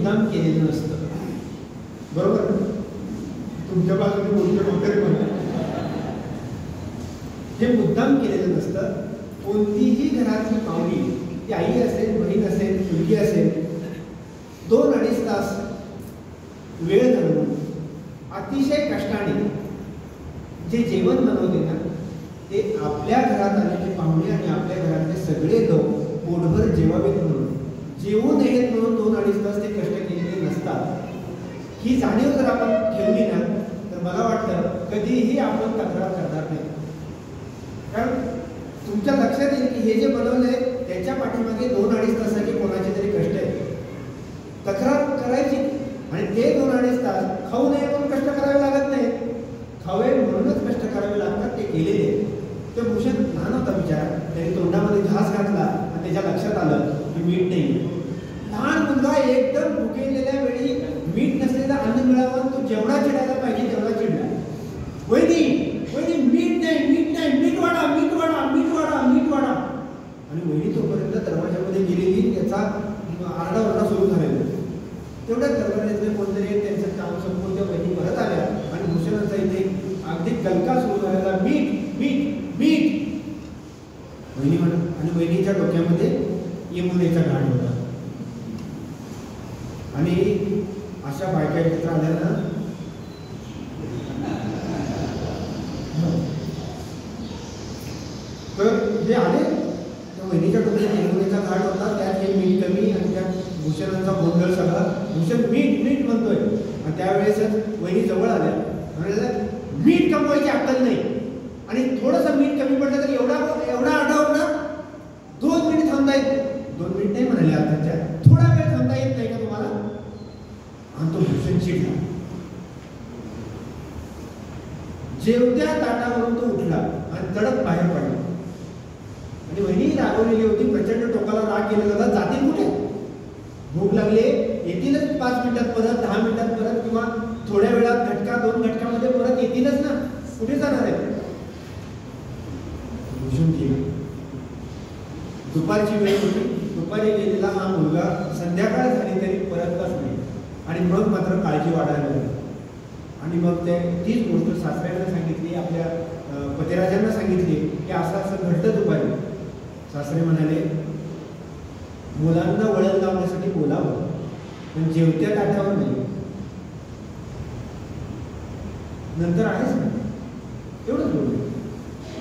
मुद्दाम केलेलं नसतं, बरोबर? तुमच्या बाजूने बोलतो वगैरे म्हणा, हे मुद्दाम केलेलं नसतं. कोणतीही घरातली पाहुणी, ती आई असेल, बहीण असेल, मुलगी असेल, 2-2.5 तास वेळ घालून अतिशय कष्टाने जे जेवण बनवते ना, ते आपल्या घरात आलेले पाहुणे आणि आपल्या घरातले सगळे लोक पोटभर जेवावेत म्हणून, जेवू नयेत म्हणून 2-2.5 तास ते कष्ट केलेले नसतात. ही जाणीव जर आपण ठेवली ना, तर मला वाटतं कधीही आपण तक्रार करणार नाही. कारण तुमच्या लक्षात येईल की हे जे बनवलंय त्याच्या पाठीमागे 2-2.5 तासाचे कोणाचे तरी कष्ट आहेत. तक्रार करायची आणि ते 2-2.5 तास खाऊ नये म्हणून कष्ट करावे लागत नाही, खावे म्हणूनच कष्ट करावे लागतात, ते केलेले. ते भूषण लहान होता बिचारा, त्याने तोंडामध्ये घास घातला आणि त्याच्या लक्षात आलं की मीठ नाही. लहान मुलगा एकदम भुकेलेल्या वेळी मीठ नसलेलं अन्न मिळावं, तो जेवढा चिडायला पाहिजे तेवढा चिडला. वहिनी वहिनी मीठ नाही, मीठ नाही, मीठ वाढा, मीठ वाढा, मीठ वाढा, मीठ वाढा. आणि वहिनी तोपर्यंत दरवाजामध्ये गेलेली, त्याचा आरडाओरडा सुरू झालेला. तेवढ्याच दरवाजातले कोणतरी त्यांचं काम संपून त्या वहिनी परत आल्या आणि भूषणाचा इथे अगदी गलका सुरू झालेला, मीठ मीठ मीठ. वहिनी म्हणत, आणि वहिनीच्या डोक्यामध्ये यमुनेचा घाट होता. आणि अशा बायका एकत्र आल्या ना, तर जे आले त्या वहिनीच्या डोक्यात यमुनेचा घाट होता, त्यात हे मीठ कमी आणि त्या भूषणांचा गोंधळ सगळा. भूषण मीठ मीठ म्हणतोय आणि त्यावेळेसच वहिनी जवळ आल्या, म्हणाल्या मीठ कमवायची अक्कल नाही आणि थोडंसं मीठ कमी पडलं तर एवढा आरडाओरडा, 2 मिनिट थांबता येत, 2 मिनिट नाही म्हणाले, आता थोडा वेळ थांबता येत नाही का तुम्हाला? आणि तो भूषण चिडला. जेवत्या ताटावरून तो उठला आणि तडक बाहेर पडला. आणि वहिनी रागवलेली होती, प्रचंड टोकाला राग गेलेला होता. जातील कुठे? भूक लागले, येतीलच 5 मिनिटात परत, 10 मिनिटात परत, किंवा थोड्या वेळात घटका 2 घटकामध्ये परत येतीलच ना, कुठे जाणार आहे? भूषण गेला. दुपारची वेळ होती, दुपारी गेलेला हा मुलगा संध्याकाळ झाली तरी परतलाच नाही. आणि मग मात्र काळजी वाढायला लागली. आणि मग ते तीच गोष्ट सासऱ्यांना सांगितली, आपल्या पतिराजांना सांगितली की असं असं घडलं दुपारी. सासरे म्हणाले, मुलांना वळण लावण्यासाठी बोलावं, पण जेवत्या ताटावर नाही. नंतर आहेच ना, एवढंच बोलले.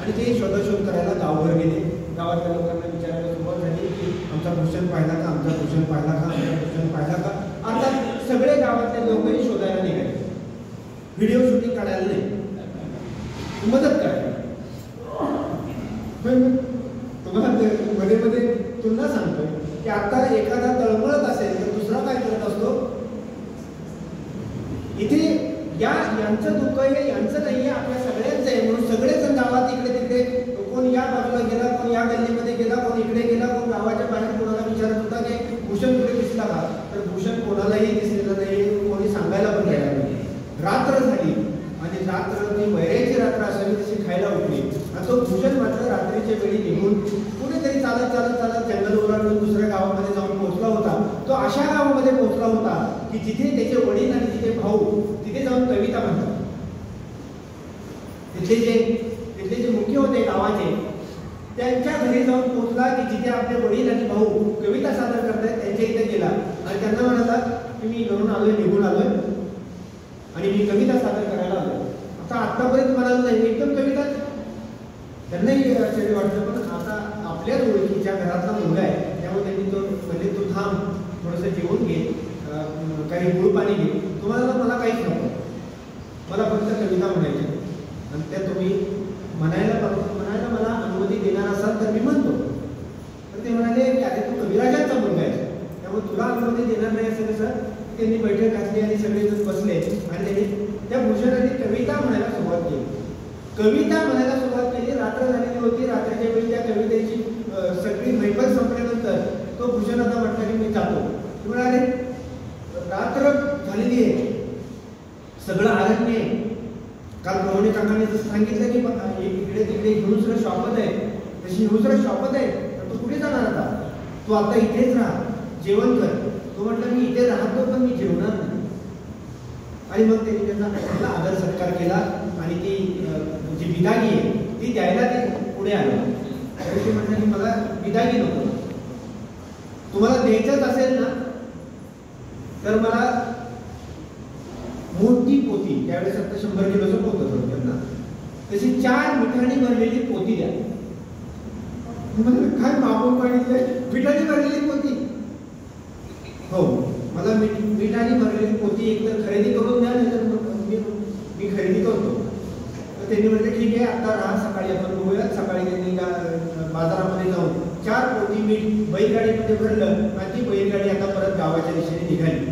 आणि ते शोधाशोध करायला गावभर गेले. गावातल्या लोकांना विचारायला सुरुवात झाली की आमचा भूषण पाहिला का, आमचा भूषण पाहिला का, आमचा भूषण पाहिला का. आता सगळे गावातले लोकही शोधायला निघाले, व्हिडिओ शूटिंग काढायला नाही, मदत करायला. तुम्हाला मध्ये मध्ये तुलना सांगतोय की आता एखादा तळमळत असेल तर दुसरा काय करत असतो, इथे यांचं दुःख आहे, यांचं नाही आहे, आपल्या सगळ्यांचं आहे म्हणून सगळेजण गावात इकडे तिकडे, कोण या बाजूला गेला, कोण या गल्लीमध्ये गेला, कोण इकडे गेला, कोण गावाच्या बाहेर कोणाला विचारत होता की भूषण कुठे दिसला का, तर भूषण कोणालाही दिसलेलं नाही, कोणी सांगायला पण तयार नाही. रात्र झाली आणि रात्र ती वैराची रात्र असावी तशी खायला उठली. आणि तो भूषण मात्र रात्रीच्या वेळी निघून कुठेतरी चालत चालत चालत जंगल ओलांडून दुसऱ्या गावामध्ये जाऊन पोहोचला होता. तो अशा गावामध्ये पोहोचला होता की जिथे त्याचे वडील आणि तिथे भाऊ तिथे जाऊन कविता म्हणतात. तिथले जे मुख्य होते गावाचे, त्यांच्या घरी जाऊन पोहोचला की जिथे आपले वडील आणि भाऊ कविता सादर करतायत त्यांच्या इथे गेला आणि त्यांना म्हणाला की मी घरून आलोय, निघून आलोय आणि मी कविता सादर करायला आलोय. आता आतापर्यंत म्हणाल नाही, एकदम कविता त्यांनाही आश्चर्य वाटलं. पण आता आपल्याच ओळखीच्या घरातला मुलगा आहे, त्यामुळे त्यांनी तो म्हणजे तू थांब, थोडंसं जेवून घे, काही गुळ पाणी घे, तुम्हाला मला काहीच नको, मला फक्त कविता म्हणायची आणि त्या तुम्ही म्हणायला मला अनुमती देणार असाल तर मी म्हणतो. तर ते म्हणाले की आता तू कविराजांचा मुलगा आहे, त्यामुळे तुला अनुमती देणार नाही असं कसं. त्यांनी बैठक घातली आणि सगळेजण बसले आणि त्यांनी त्या भूषणाने कविता म्हणायला सुरुवात केली. कविता म्हणायला सुरुवात केली. रात्र झालेली होती. रात्रीच्या वेळी त्या कवितेची सगळी मैफल संपल्यानंतर तो भूषण आता म्हटला की मी जातो. म्हणाले रात्र झालेली आहे, सगळं अरण्य आहे. काल प्रवणी काकाने जसं सांगितलं की इकडे तिकडे हिंस्र शॉपत आहे, तशी हिंस्र शॉपत आहे, तर तू कुठे जाणार आता? तू आता इथेच राहा, जेवण कर. तो म्हटलं मी इथे राहतो पण आणि मग त्यांनी त्यांचा चांगला आदर सत्कार केला आणि ती जी बिदागी आहे ती द्यायला ते पुढे आलं. त्यावेळी म्हटलं की मला बिदागी नको, तुम्हाला द्यायचंच असेल ना तर मला मोठी पोती, त्यावेळेस आता 100 किलोचं पोत होतं त्यांना, तशी 4 मिठाणी भरलेली पोती द्या. काय मागून मागितलंय? मिठाणी भरलेली पोती? हो, मला मिठाणी भरलेली पोती एकतर खरेदी करून द्या, नाही तर मी खरेदी करतो. तर त्यांनी म्हटलं ठीक आहे, आता राहा, सकाळी आपण बघूयात. सकाळी त्यांनी बाजारामध्ये जाऊन 4 पोती मीठ बैलगाडीमध्ये भरलं आणि ती बैलगाडी आता परत गावाच्या दिशेने निघाली.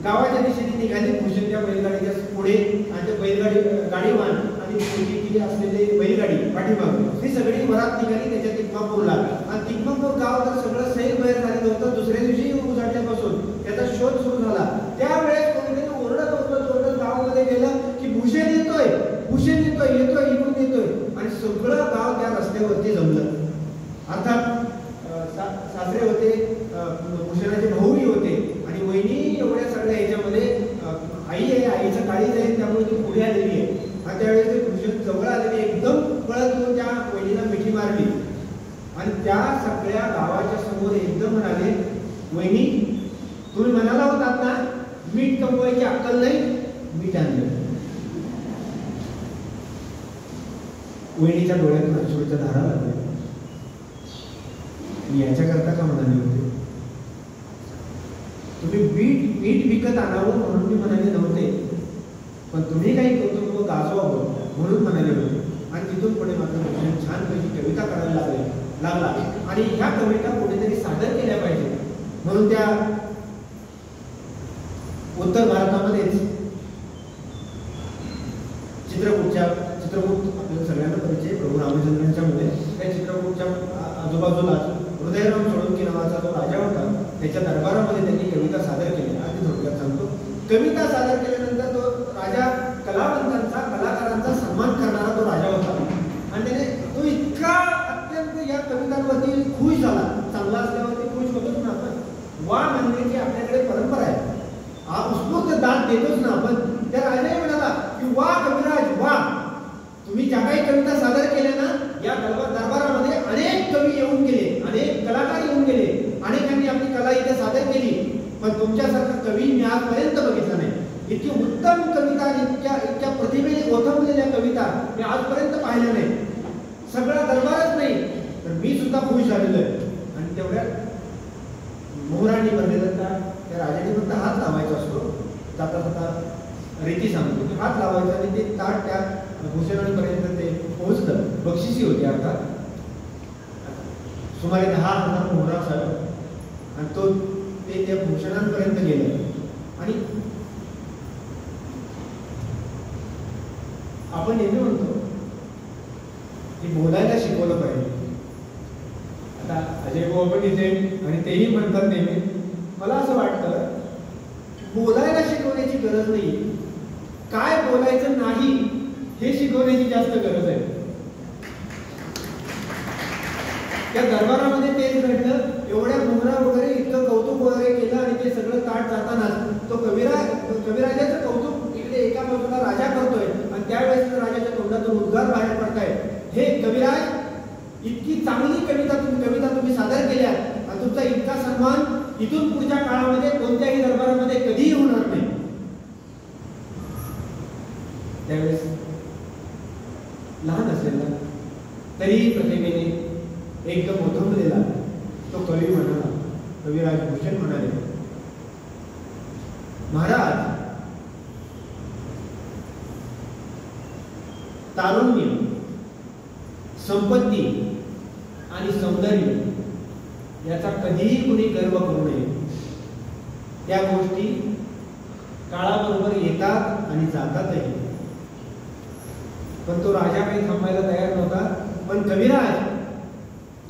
गावाच्या दिशेने निघाली. भूषण त्या बैलगाडीच्या पुढे आणि ते बैलगाडी गाडीवान आणि पोती असलेली बैलगाडी पाठीमागे, ही सगळी वरात निघाली त्याच्या तिकमापूरला. आणि तिकमापूर गाव तर सगळं सैल बाहेर झालेलं होतं. दुसऱ्या दिवशी उजाडल्यापासून त्याचा शोध सुरू झाला. त्यावेळेस कोणीतरी ओरडत गावामध्ये गेलं की भूषण येतोय, भूषण येतोय, येतोय, इकडून येतोय. आणि सगळं गाव त्या रस्त्यावरती जमलं. अर्थात सासरे होते, भूषणाचे भाऊही होते आणि वहिनी एवढ्या सगळ्या ह्याच्यामध्ये आई आहे, आईचं काळीज आहे, त्यामुळे ती पुढे आलेली आहे. आणि त्यावेळेस ते भूषण जवळ आलेले एकदम पळत येऊन त्या वहिनीला मिठी मारली आणि त्या सगळ्या गावाच्या समोर एकदम म्हणाले, वहिनी तुम्ही म्हणाला होतात ना मीठ कमवायची अक्कल नाही, मीठ आणलं. वहिनीच्या डोळ्यातून अश्रूच्या धारा लागल्या. मी याच्याकरता का म्हणाले होते? तुम्ही मीठ विकत आणावं म्हणून मी म्हणाले नव्हते, पण तुम्ही काही कौतुक गाजवावं म्हणून म्हणाले होते. आणि तिथून पुढे मात्र भूषण छानपैकी कविता करायला लागला आणि ह्या कविता कुठेतरी सादर केल्या पाहिजे म्हणून त्या उत्तर भारतामध्येच चित्रकूट आपल्याला सगळ्यांना परिचय प्रभू रामचंद्रांच्या मुळे त्या चित्रकूटच्या आजूबाजूला हृदयराम सोळंकी नावाचा जो राजा होता त्याच्या दरबारामध्ये त्यांनी कविता सादर केली. अगदी थोडक्यात सांगतो. कविता सादर केल्यानंतर तो राजा कलावंतांचा, कलाकारांचा सन्मान करणारा तो राजा होता आणि त्याने तो इतका अत्यंत या कवितांवरती खुश झाला. चांगला असल्यावरती खुश होतोच ना आपण, वा म्हणण्याची आपल्याकडे परंपरा आहे, उत्स्फूर्त दाद देतोच ना आपण. त्या राजाने म्हणाला की वा कविराज वा, तुम्ही ज्या काही कविता सादर केल्या ना या दरबारामध्ये अनेक कवी येऊन गेले, अनेक कलाकार येऊन गेले, अनेकांनी आपली कला इथे सादर केली, पण तुमच्यासारखा कवी मी आजपर्यंत बघितला नाही. इतकी उत्तम कविता आणि इतक्या प्रतिभेने ओथंबलेल्या कविता मी आजपर्यंत पाहिल्या नाही. सगळा दरबारच नाही तर मी सुद्धा खुश झालेलो आहे. आणि तेवढ्या मोहरांनी भरलेलं त्या राजाने फक्त हात लावायचा असतो, जाता जाता रीती सांगतो की हात लावायचा आणि ते ताट त्या भूषणांपर्यंत ते पोहोचलं. बक्षिसी होती अर्थात सुमारे 10,000 मोहरा असाव्या आणि तो ते त्या भूषणांपर्यंत गेलं. आणि आपण नेहमी म्हणतो की बोलायला शिकवलं पाहिजे. आता अजय भाऊ पण इथे आणि तेही म्हणतात नेहमी, मला असं वाटतं बोलायला शिकवण्याची गरज नाही, काय बोलायचं नाही हे शिकवण्याची जास्त गरज आहे. त्या दरबारामध्ये तेच घडलं. एवढ्या मोहरा वगैरे इतकं कौतुक वगैरे केलं आणि ते सगळं ताट जातानाच तो कविराजाचं कौतुक इकडे एका बाजूला राजा करतोय आणि त्यावेळेस राजाच्या तोंडातून उद्गार बाहेर पडतायत, हे कविराज इतकी चांगली कविता तुम्ही सादर केल्या आणि तुमचा इतका सन्मान इथून पुढच्या काळामध्ये कोणत्याही दरबारामध्ये कधीही होणार नाही. त्यावेळेस लहान असेल ना तरीही प्रतिभेने एकदम ओथंबलेला तो कवी म्हणाला, कविराज भूषण म्हणाले, महाराज तारुण्य, संपत्ती आणि सौंदर्य याचा कधीही कुणी गर्व करू नये. त्या गोष्टी काळाबरोबर येतात आणि जातातही. पण तो राजा काही थांबायला तयार नव्हता. पण कविराज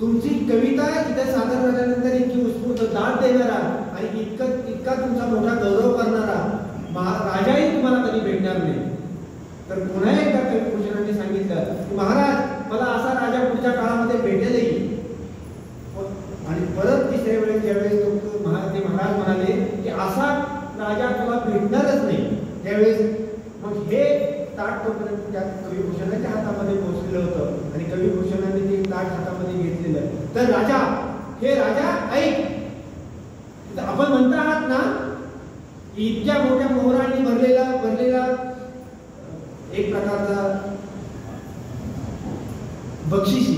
तुमची कविता इथे सादर झाल्यानंतर इतकी उत्स्फूर्त दाद देणारा आणि इतका तुमचा मोठा गौरव करणारा राजाही तुम्हाला कधी भेटणार नाही. तर पुन्हा एकदा कविभूषणांनी सांगितलं की महाराज मला असा राजा पुढच्या काळामध्ये भेटेलही. आणि परत तिसऱ्या वेळेस ज्यावेळेस ते महाराज म्हणाले की असा राजा तुला भेटणारच नाही, त्यावेळेस ताट तोपर्यंत त्या कविभूषणाच्या हातामध्ये पोहोचलेलं होतं आणि कविभूषणाने ते ताट हातामध्ये घेतलेलं. तर राजा, हे राजा ऐक, आपण म्हणता आहात ना इतक्या मोठ्या मोहरांनी भरलेला एक प्रकारचा बक्षिसी,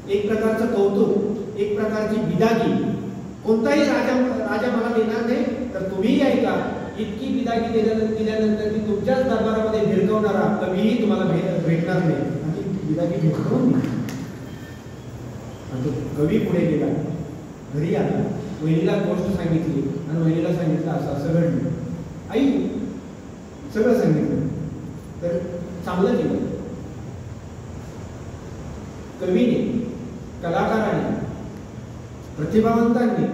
एक प्रकारचं कौतुक, एक प्रकारची बिदागी कोणताही राजा मला देणार नाही. तर तुम्हीही ऐका, इतकी बिदागी दिल्यानंतर मी तुमच्याच दरबारामध्ये भिरकवणारा कवीही तुम्हाला भेटणार नाही. आणि बिदागी भेटकवून आणि तो कवी पुढे गेला, घरी आला, वहिनीला गोष्ट सांगितली आणि वहिनीला सांगितलं असं असं घडलं. आई सगळं सांगितलं. तर चांगलं केलं. कवीने, कलाकाराने, प्रतिभावंतांनी